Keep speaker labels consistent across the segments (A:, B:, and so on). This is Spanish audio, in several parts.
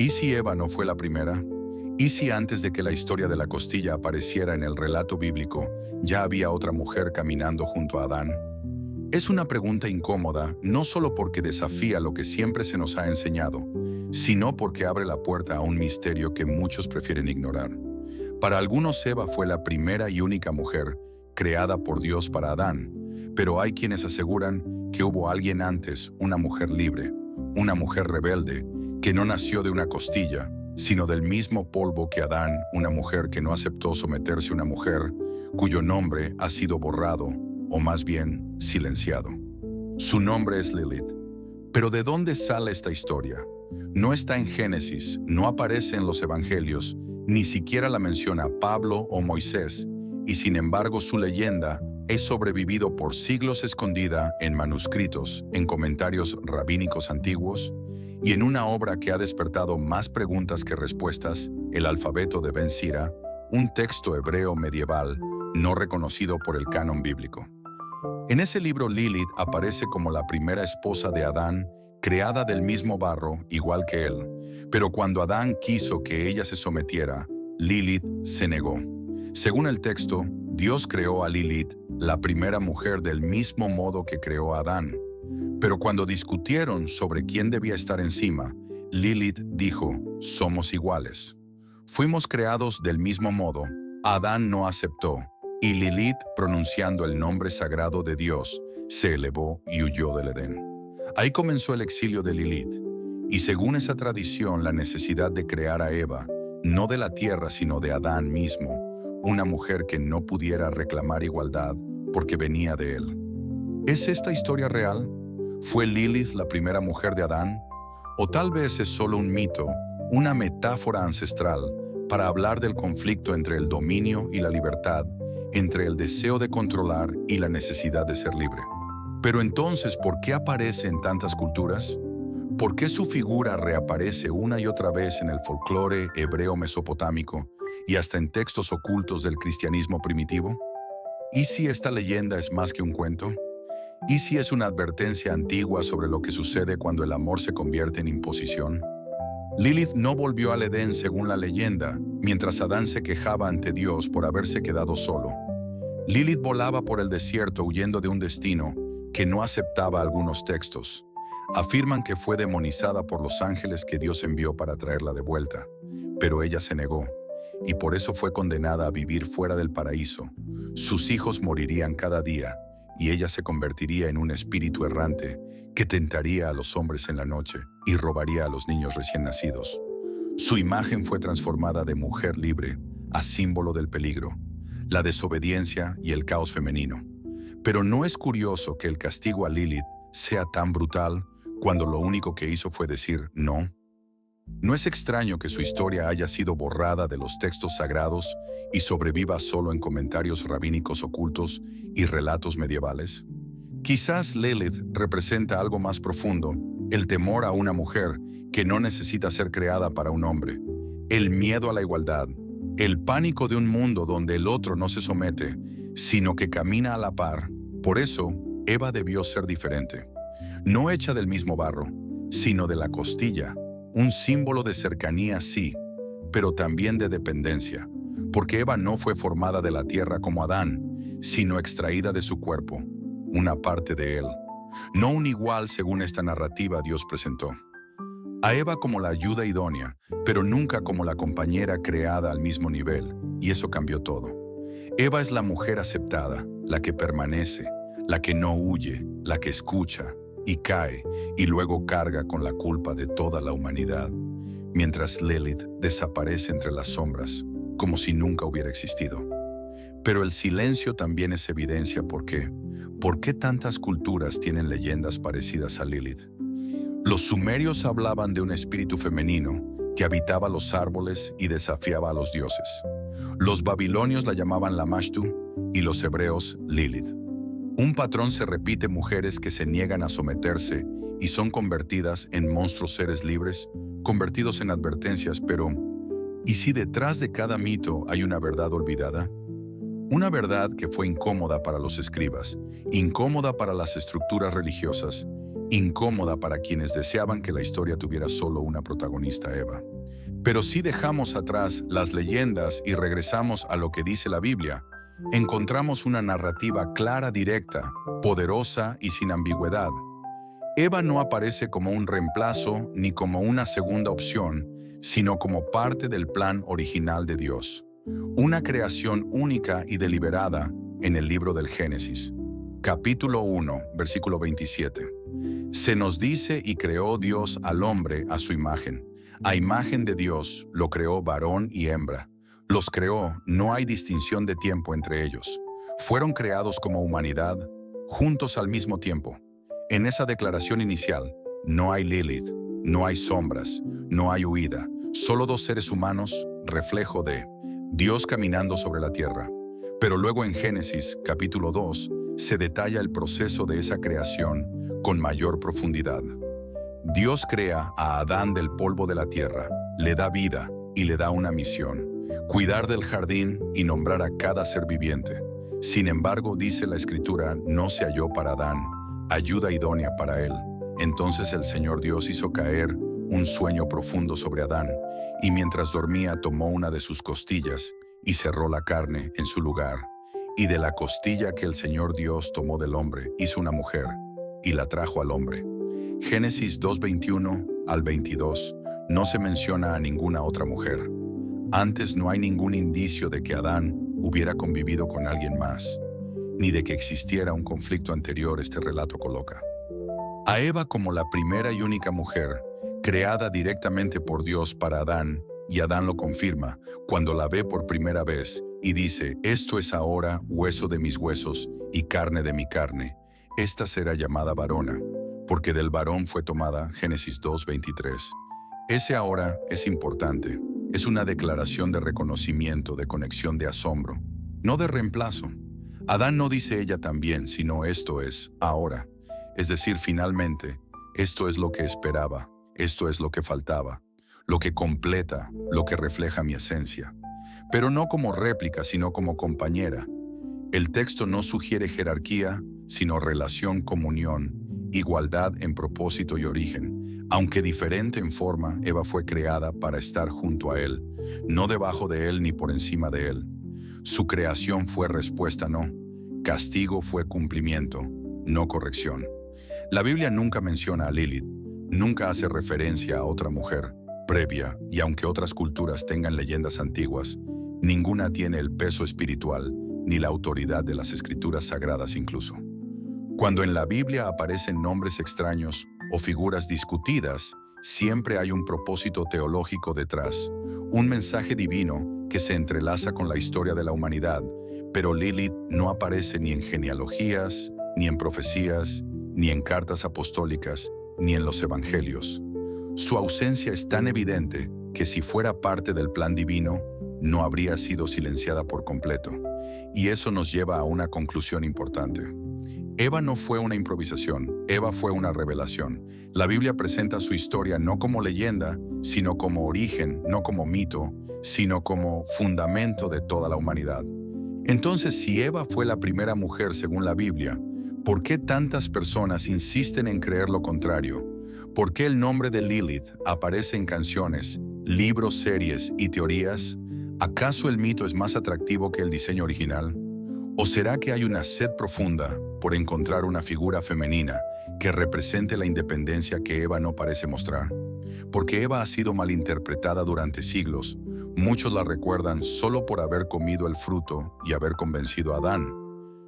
A: ¿Y si Eva no fue la primera? ¿Y si antes de que la historia de la costilla apareciera en el relato bíblico, ya había otra mujer caminando junto a Adán? Es una pregunta incómoda, no solo porque desafía lo que siempre se nos ha enseñado, sino porque abre la puerta a un misterio que muchos prefieren ignorar. Para algunos, Eva fue la primera y única mujer creada por Dios para Adán, pero hay quienes aseguran que hubo alguien antes, una mujer libre, una mujer rebelde, que no nació de una costilla, sino del mismo polvo que Adán, una mujer que no aceptó someterse a una mujer, cuyo nombre ha sido borrado, o más bien silenciado. Su nombre es Lilith. Pero ¿de dónde sale esta historia? No está en Génesis, no aparece en los Evangelios, ni siquiera la menciona Pablo o Moisés, y sin embargo su leyenda es sobrevivido por siglos escondida en manuscritos, en comentarios rabínicos antiguos, y en una obra que ha despertado más preguntas que respuestas, el alfabeto de Ben Sira, un texto hebreo medieval no reconocido por el canon bíblico. En ese libro Lilith aparece como la primera esposa de Adán, creada del mismo barro, igual que él. Pero cuando Adán quiso que ella se sometiera, Lilith se negó. Según el texto, Dios creó a Lilith, la primera mujer, del mismo modo que creó a Adán. Pero cuando discutieron sobre quién debía estar encima, Lilith dijo: somos iguales. Fuimos creados del mismo modo. Adán no aceptó, y Lilith, pronunciando el nombre sagrado de Dios, se elevó y huyó del Edén. Ahí comenzó el exilio de Lilith, y según esa tradición, la necesidad de crear a Eva, no de la tierra sino de Adán mismo, una mujer que no pudiera reclamar igualdad porque venía de él. ¿Es esta historia real? ¿Fue Lilith la primera mujer de Adán? ¿O tal vez es solo un mito, una metáfora ancestral para hablar del conflicto entre el dominio y la libertad, entre el deseo de controlar y la necesidad de ser libre? Pero entonces, ¿por qué aparece en tantas culturas? ¿Por qué su figura reaparece una y otra vez en el folclore hebreo mesopotámico y hasta en textos ocultos del cristianismo primitivo? ¿Y si esta leyenda es más que un cuento? ¿Y si es una advertencia antigua sobre lo que sucede cuando el amor se convierte en imposición? Lilith no volvió al Edén según la leyenda, mientras Adán se quejaba ante Dios por haberse quedado solo. Lilith volaba por el desierto huyendo de un destino que no aceptaba algunos textos. Afirman que fue demonizada por los ángeles que Dios envió para traerla de vuelta, pero ella se negó, y por eso fue condenada a vivir fuera del paraíso. Sus hijos morirían cada día, y ella se convertiría en un espíritu errante que tentaría a los hombres en la noche y robaría a los niños recién nacidos. Su imagen fue transformada de mujer libre a símbolo del peligro, la desobediencia y el caos femenino. Pero ¿no es curioso que el castigo a Lilith sea tan brutal cuando lo único que hizo fue decir no? ¿No es extraño que su historia haya sido borrada de los textos sagrados y sobreviva solo en comentarios rabínicos ocultos y relatos medievales? Quizás Lilith representa algo más profundo, el temor a una mujer que no necesita ser creada para un hombre, el miedo a la igualdad, el pánico de un mundo donde el otro no se somete, sino que camina a la par. Por eso, Eva debió ser diferente, no hecha del mismo barro, sino de la costilla. Un símbolo de cercanía, sí, pero también de dependencia, porque Eva no fue formada de la tierra como Adán, sino extraída de su cuerpo, una parte de él. No un igual según esta narrativa Dios presentó. A Eva como la ayuda idónea, pero nunca como la compañera creada al mismo nivel, y eso cambió todo. Eva es la mujer aceptada, la que permanece, la que no huye, la que escucha, y cae, y luego carga con la culpa de toda la humanidad, mientras Lilith desaparece entre las sombras, como si nunca hubiera existido. Pero el silencio también es evidencia. ¿Por qué? ¿Por qué tantas culturas tienen leyendas parecidas a Lilith? Los sumerios hablaban de un espíritu femenino que habitaba los árboles y desafiaba a los dioses. Los babilonios la llamaban Lamashtu y los hebreos Lilith. Un patrón se repite: mujeres que se niegan a someterse y son convertidas en monstruos seres libres, convertidos en advertencias. Pero, ¿y si detrás de cada mito hay una verdad olvidada? Una verdad que fue incómoda para los escribas, incómoda para las estructuras religiosas, incómoda para quienes deseaban que la historia tuviera solo una protagonista, Eva. Pero si dejamos atrás las leyendas y regresamos a lo que dice la Biblia, encontramos una narrativa clara, directa, poderosa y sin ambigüedad. Eva no aparece como un reemplazo ni como una segunda opción, sino como parte del plan original de Dios. Una creación única y deliberada en el libro del Génesis. Capítulo 1, versículo 27. Se nos dice: y creó Dios al hombre a su imagen. A imagen de Dios lo creó varón y hembra. Los creó, no hay distinción de tiempo entre ellos. Fueron creados como humanidad, juntos al mismo tiempo. En esa declaración inicial, no hay Lilith, no hay sombras, no hay huida, solo dos seres humanos, reflejo de Dios caminando sobre la tierra. Pero luego en Génesis, capítulo 2, se detalla el proceso de esa creación con mayor profundidad. Dios crea a Adán del polvo de la tierra, le da vida y le da una misión: cuidar del jardín y nombrar a cada ser viviente. Sin embargo, dice la Escritura, no se halló para Adán ayuda idónea para él. Entonces el Señor Dios hizo caer un sueño profundo sobre Adán, y mientras dormía tomó una de sus costillas y cerró la carne en su lugar. Y de la costilla que el Señor Dios tomó del hombre, hizo una mujer, y la trajo al hombre. Génesis 2:21 al 22, no se menciona a ninguna otra mujer. Antes no hay ningún indicio de que Adán hubiera convivido con alguien más, ni de que existiera un conflicto anterior. Este relato coloca a Eva como la primera y única mujer, creada directamente por Dios para Adán, y Adán lo confirma cuando la ve por primera vez y dice: esto es ahora hueso de mis huesos y carne de mi carne. Esta será llamada varona, porque del varón fue tomada. Génesis 2:23. Ese ahora es importante. Es una declaración de reconocimiento, de conexión, de asombro, no de reemplazo. Adán no dice ella también, sino esto es ahora. Es decir, finalmente, esto es lo que esperaba, esto es lo que faltaba, lo que completa, lo que refleja mi esencia. Pero no como réplica, sino como compañera. El texto no sugiere jerarquía, sino relación, comunión, igualdad en propósito y origen. Aunque diferente en forma, Eva fue creada para estar junto a él, no debajo de él ni por encima de él. Su creación fue respuesta, no. Castigo fue cumplimiento, no corrección. La Biblia nunca menciona a Lilith, nunca hace referencia a otra mujer previa, y aunque otras culturas tengan leyendas antiguas, ninguna tiene el peso espiritual ni la autoridad de las escrituras sagradas incluso. Cuando en la Biblia aparecen nombres extraños o figuras discutidas, siempre hay un propósito teológico detrás, un mensaje divino que se entrelaza con la historia de la humanidad. Pero Lilith no aparece ni en genealogías, ni en profecías, ni en cartas apostólicas, ni en los evangelios. Su ausencia es tan evidente que si fuera parte del plan divino, no habría sido silenciada por completo. Y eso nos lleva a una conclusión importante. Eva no fue una improvisación, Eva fue una revelación. La Biblia presenta su historia no como leyenda, sino como origen, no como mito, sino como fundamento de toda la humanidad. Entonces, si Eva fue la primera mujer según la Biblia, ¿por qué tantas personas insisten en creer lo contrario? ¿Por qué el nombre de Lilith aparece en canciones, libros, series y teorías? ¿Acaso el mito es más atractivo que el diseño original? ¿O será que hay una sed profunda por encontrar una figura femenina que represente la independencia que Eva no parece mostrar? Porque Eva ha sido malinterpretada durante siglos. Muchos la recuerdan solo por haber comido el fruto y haber convencido a Adán.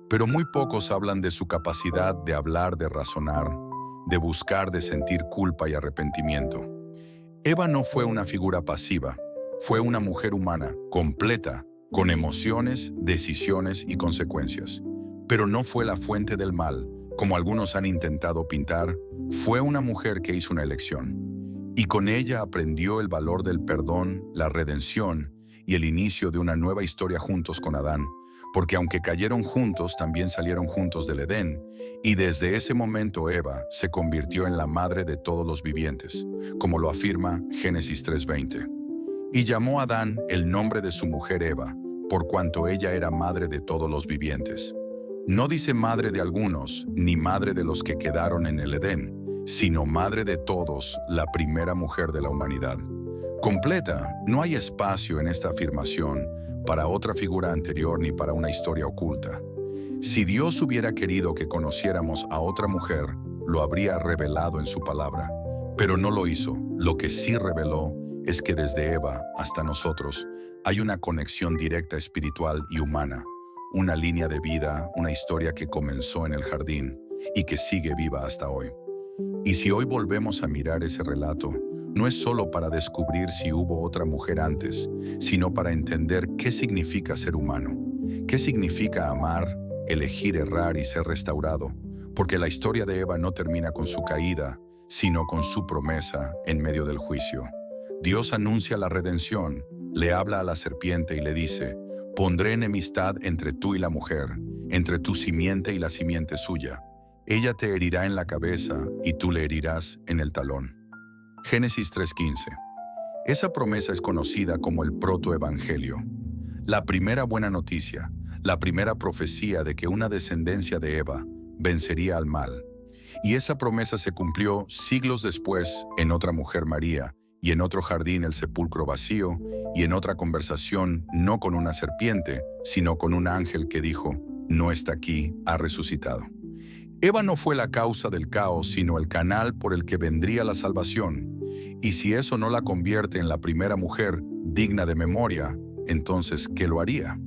A: Pero muy pocos hablan de su capacidad de hablar, de razonar, de buscar, de sentir culpa y arrepentimiento. Eva no fue una figura pasiva, fue una mujer humana, completa, con emociones, decisiones y consecuencias. Pero no fue la fuente del mal, como algunos han intentado pintar. Fue una mujer que hizo una elección. Y con ella aprendió el valor del perdón, la redención y el inicio de una nueva historia juntos con Adán, porque aunque cayeron juntos, también salieron juntos del Edén, y desde ese momento Eva se convirtió en la madre de todos los vivientes, como lo afirma Génesis 3:20. Y llamó a Adán el nombre de su mujer Eva, por cuanto ella era madre de todos los vivientes. No dice madre de algunos, ni madre de los que quedaron en el Edén, sino madre de todos, la primera mujer de la humanidad. Completa, no hay espacio en esta afirmación para otra figura anterior ni para una historia oculta. Si Dios hubiera querido que conociéramos a otra mujer, lo habría revelado en su palabra, pero no lo hizo. Lo que sí reveló es que desde Eva hasta nosotros hay una conexión directa espiritual y humana, una línea de vida, una historia que comenzó en el jardín y que sigue viva hasta hoy. Y si hoy volvemos a mirar ese relato, no es solo para descubrir si hubo otra mujer antes, sino para entender qué significa ser humano, qué significa amar, elegir errar y ser restaurado, porque la historia de Eva no termina con su caída, sino con su promesa en medio del juicio. Dios anuncia la redención, le habla a la serpiente y le dice: pondré enemistad entre tú y la mujer, entre tu simiente y la simiente suya. Ella te herirá en la cabeza y tú le herirás en el talón. Génesis 3:15. Esa promesa es conocida como el protoevangelio, la primera buena noticia, la primera profecía de que una descendencia de Eva vencería al mal. Y esa promesa se cumplió siglos después en otra mujer, María, y en otro jardín, el sepulcro vacío, y en otra conversación, no con una serpiente, sino con un ángel que dijo: no está aquí, ha resucitado. Eva no fue la causa del caos, sino el canal por el que vendría la salvación. Y si eso no la convierte en la primera mujer digna de memoria, entonces, ¿qué lo haría?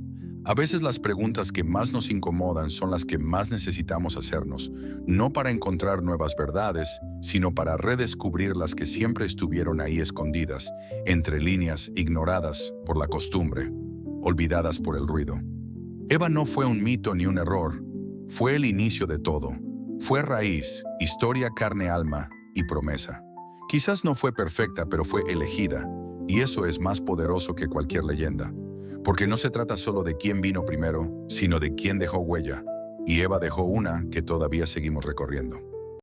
A: A veces las preguntas que más nos incomodan son las que más necesitamos hacernos, no para encontrar nuevas verdades, sino para redescubrir las que siempre estuvieron ahí escondidas, entre líneas, ignoradas por la costumbre, olvidadas por el ruido. Eva no fue un mito ni un error, fue el inicio de todo. Fue raíz, historia, carne, alma y promesa. Quizás no fue perfecta, pero fue elegida, y eso es más poderoso que cualquier leyenda. Porque no se trata solo de quién vino primero, sino de quién dejó huella. Y Eva dejó una que todavía seguimos recorriendo.